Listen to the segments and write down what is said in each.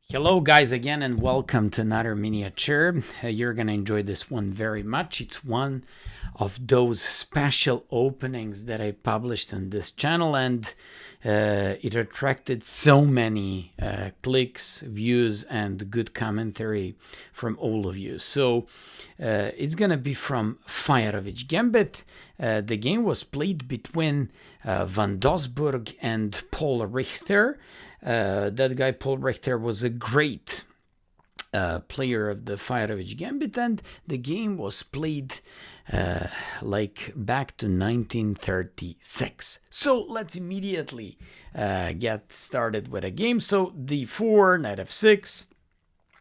Hello guys again and welcome to another miniature. You're gonna enjoy this one very much. It's one of those special openings that I published on this channel, and it attracted so many clicks, views, and good commentary from all of you. So it's gonna be from Fajarowicz Gambit. The game was played between Van Doesburg and Paul Richter. That guy, Paul Richter, was a great player of the Fajarowicz Gambit, and the game was played like back to 1936. So let's immediately get started with a game. So d4, knight f6,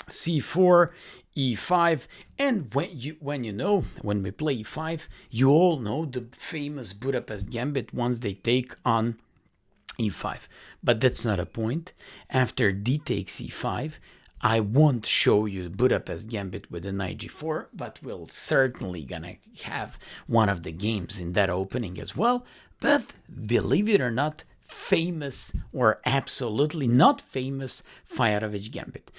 c4, e5, and when we play e5, you all know the famous Budapest Gambit once they take on e5, but that's not a point. After d takes e5, I won't show you Budapest Gambit with the knight g4, but we'll certainly gonna have one of the games in that opening as well. But believe it or not, famous or absolutely not famous Fajarowicz Gambit.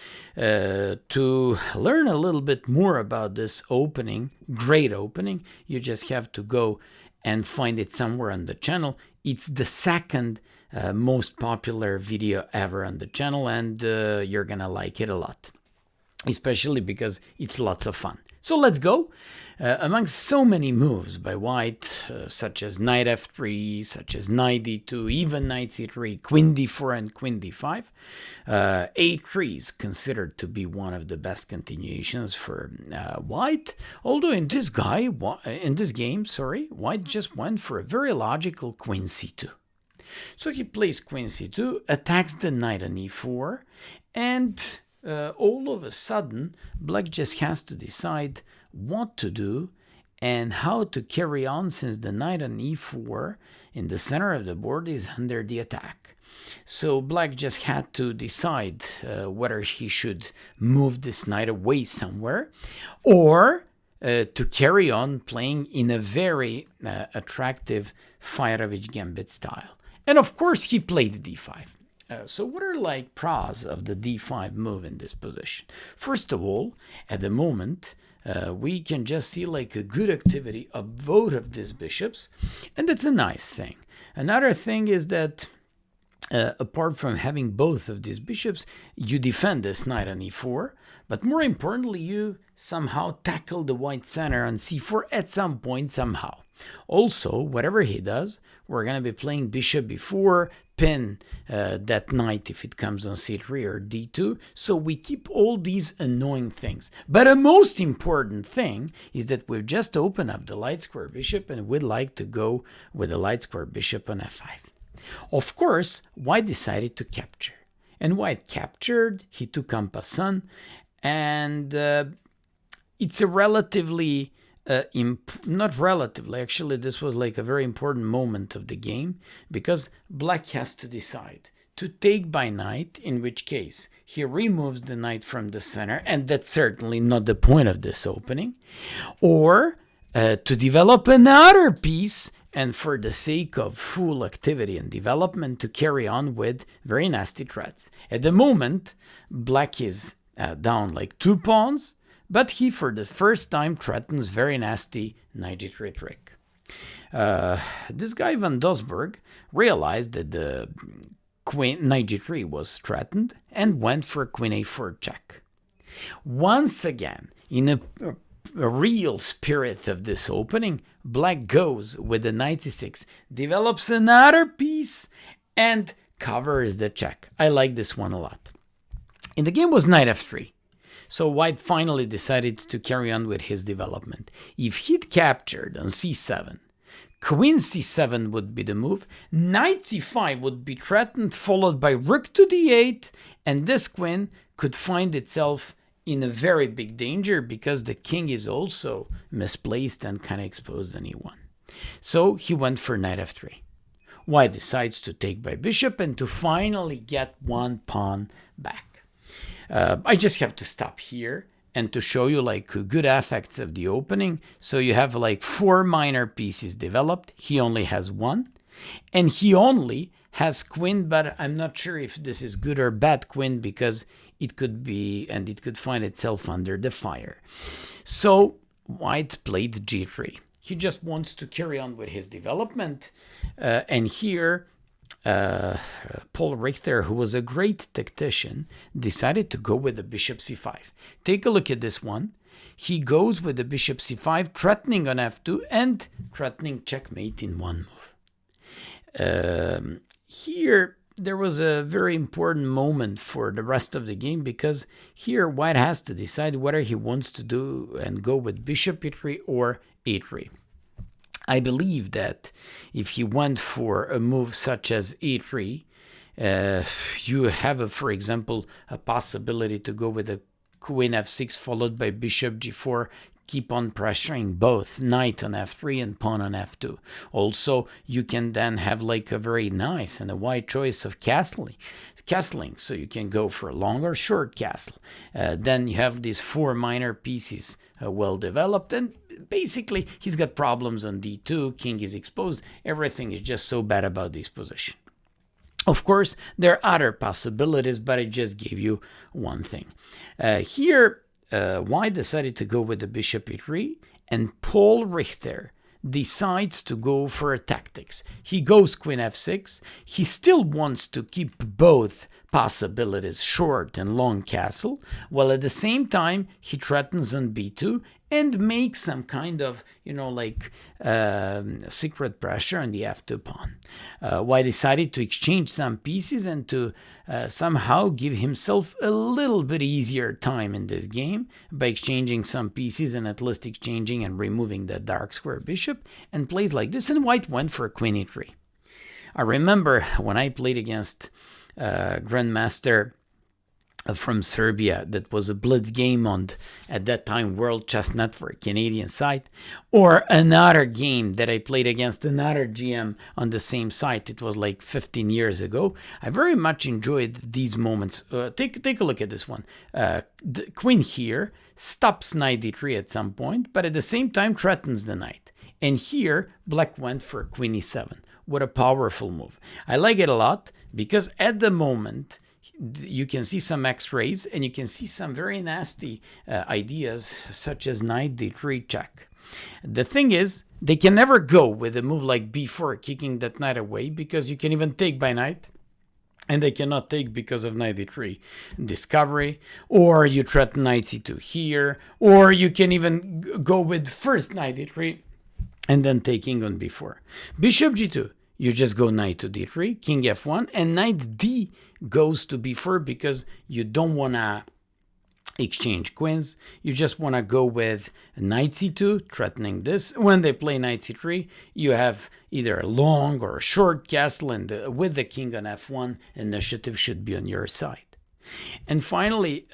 To learn a little bit more about this opening, great opening, you just have to go and find it somewhere on the channel. It's the second most popular video ever on the channel, and you're gonna like it a lot, especially because it's lots of fun. So let's go. Amongst so many moves by white, such as knight f3, such as knight d2, even knight c3, queen d4, and queen d5, a3 is considered to be one of the best continuations for white. Although in this game, white just went for a very logical queen c2. So he plays queen c2, attacks the knight on e4, and all of a sudden, black just has to decide what to do and how to carry on, since the knight on e4 in the center of the board is under the attack. So black just had to decide whether he should move this knight away somewhere or to carry on playing in a very attractive Fajarowicz Gambit style. And of course, he played d5. So what are like pros of the d5 move in this position? First of all, at the moment, we can just see like a good activity of both of these bishops, and that's a nice thing. Another thing is that apart from having both of these bishops, you defend this knight on e4, but more importantly, you somehow tackle the white center on c4 at some point somehow. Also, whatever he does, we're going to be playing bishop b4, pin that knight if it comes on c3 or d2, so we keep all these annoying things. But a most important thing is that we've just opened up the light square bishop, and we'd like to go with the light square bishop on f5. Of course, white decided to capture, and white captured, he took en passant, and it's a relatively not relatively, actually this was like a very important moment of the game, because black has to decide to take by knight, in which case he removes the knight from the center, and that's certainly not the point of this opening, or to develop another piece, and for the sake of full activity and development, to carry on with very nasty threats. At the moment, black is down like 2 pawns, but he, for the first time, threatens very nasty knight g3 trick. This guy, Van Doesburg, realized that the knight g3 was threatened and went for queen a4 check. Once again, in a real spirit of this opening, black goes with the knight c6, develops another piece, and covers the check. I like this one a lot. In the game was knight f3. So white finally decided to carry on with his development. If he'd captured on c7, queen c7 would be the move, knight c5 would be threatened, followed by rook to d8, and this queen could find itself in a very big danger because the king is also misplaced and kind of exposed on e1. So he went for knight f3. White decides to take by bishop and to finally get one pawn back. I just have to stop here and to show you like good effects of the opening. So you have like 4 minor pieces developed. He only has 1, and he only has queen, but I'm not sure if this is good or bad queen, because it could be, and it could find itself under the fire. So white played g3. He just wants to carry on with his development, and here Paul Richter, who was a great tactician, decided to go with the bishop c5. Take a look at this one. He goes with the bishop c5, threatening on f2 and threatening checkmate in one move. Here, there was a very important moment for the rest of the game, because here white has to decide whether he wants to do and go with bishop e3 or a3. I believe that if he went for a move such as a3, you have, for example, a possibility to go with a queen f6 followed by bishop g4, keep on pressuring both knight on f3 and pawn on f2. Also, you can then have like a very nice and a wide choice of castling, so you can go for a long or short castle. Then you have these 4 minor pieces well developed, and basically he's got problems on d2, king is exposed, everything is just so bad about this position. Of course, there are other possibilities, but I just gave you one thing. Here, white decided to go with the bishop e3, and Paul Richter decides to go for tactics. He goes queen f6. He still wants to keep both possibilities, short and long castle, while at the same time he threatens on b2 and makes some kind of, secret pressure on the f2 pawn. White decided to exchange some pieces and to somehow give himself a little bit easier time in this game by exchanging some pieces, and at least exchanging and removing the dark square bishop, and plays like this, and white went for queen e3. I remember when I played against Grandmaster from Serbia, that was a blitz game on, at that time, World Chess Network Canadian site, or another game that I played against another GM on the same site. It was like 15 years ago. I very much enjoyed these moments. Take a look at this one. The queen here stops knight d3 at some point, but at the same time threatens the knight. And here, black went for queen e7. What a powerful move. I like it a lot, because at the moment, you can see some x-rays, and you can see some very nasty ideas, such as knight d3 check. The thing is, they can never go with a move like b4, kicking that knight away, because you can even take by knight, and they cannot take because of knight d3 discovery, or you threaten knight c2 here, or you can even go with first knight d3 and then taking on b4. Bishop g2. You just go knight to d3, king f1, and knight d goes to b4, because you don't want to exchange queens. You just want to go with knight c2, threatening this. When they play knight c3, you have either a long or a short castle, and with the king on f1, initiative should be on your side. And finally,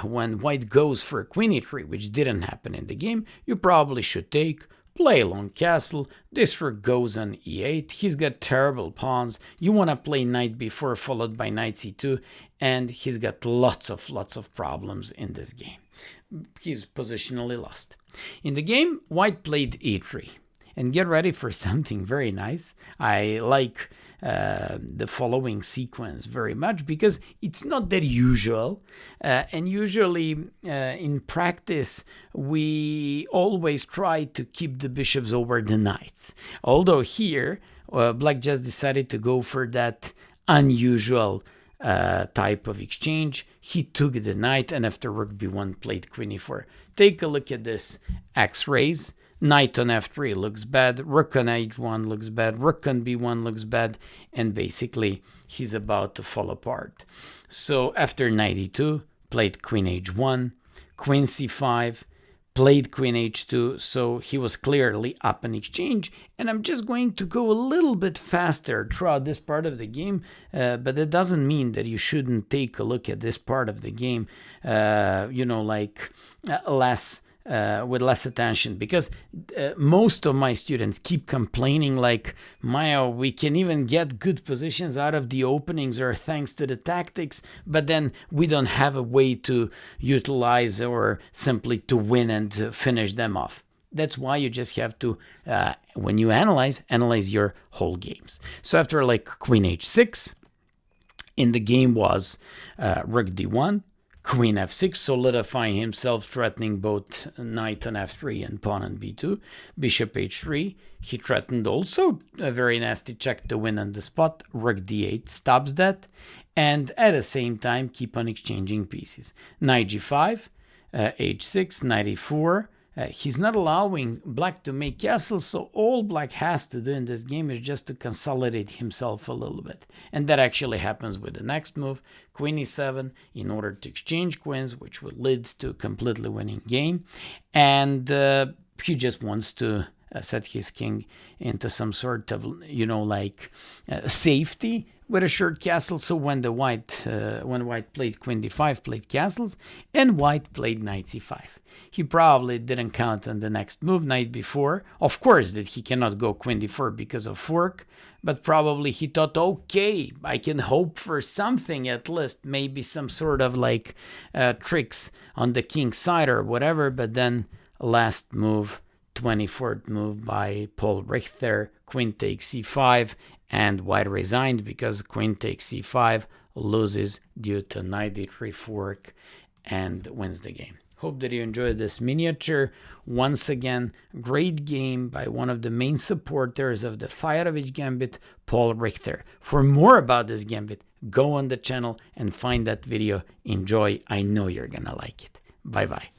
when white goes for queen e3, which didn't happen in the game, you probably should take, play a long castle, this rook goes on e8, he's got terrible pawns, you want to play knight b4 followed by knight c2, and he's got lots of problems in this game. He's positionally lost. In the game, white played e3. And get ready for something very nice. I like the following sequence very much, because it's not that usual. And usually in practice, we always try to keep the bishops over the knights. Although here, black just decided to go for that unusual type of exchange. He took the knight, and after rook b1 played queen e4. Take a look at this x-rays. Knight on f3 looks bad, rook on h1 looks bad, rook on b1 looks bad, and basically he's about to fall apart. So after knight e2, played queen h1, queen c5, played queen h2, so he was clearly up in exchange. And I'm just going to go a little bit faster throughout this part of the game, but that doesn't mean that you shouldn't take a look at this part of the game, with less attention, because most of my students keep complaining like, Maya, we can even get good positions out of the openings or thanks to the tactics, but then we don't have a way to utilize or simply to win and to finish them off. That's why you just have to, when you analyze your whole games. So after like queen h6, in the game was rook d1, queen f6, solidifying himself, threatening both knight on f3 and pawn on b2. Bishop h3, he threatened also a very nasty check to win on the spot. Rook d8 stops that, and at the same time keep on exchanging pieces. Knight g5, h6, knight e4. He's not allowing black to make castles, so all black has to do in this game is just to consolidate himself a little bit. And that actually happens with the next move, queen e7, in order to exchange queens, which would lead to a completely winning game. And he just wants to set his king into some sort of, safety with a short castle. So when white played queen d5, played castles, and white played knight c5. He probably didn't count on the next move, knight b4. Of course that he cannot go queen d4 because of fork, but probably he thought, okay, I can hope for something at least, maybe some sort of like tricks on the king's side or whatever. But then last move, 24th move by Paul Richter, queen takes c5, and white resigned because queen takes c5, loses due to knight d3 fork, and wins the game. Hope that you enjoyed this miniature. Once again, great game by one of the main supporters of the Fajarowicz gambit, Paul Richter. For more about this gambit, go on the channel and find that video. Enjoy. I know you're gonna like it. Bye bye.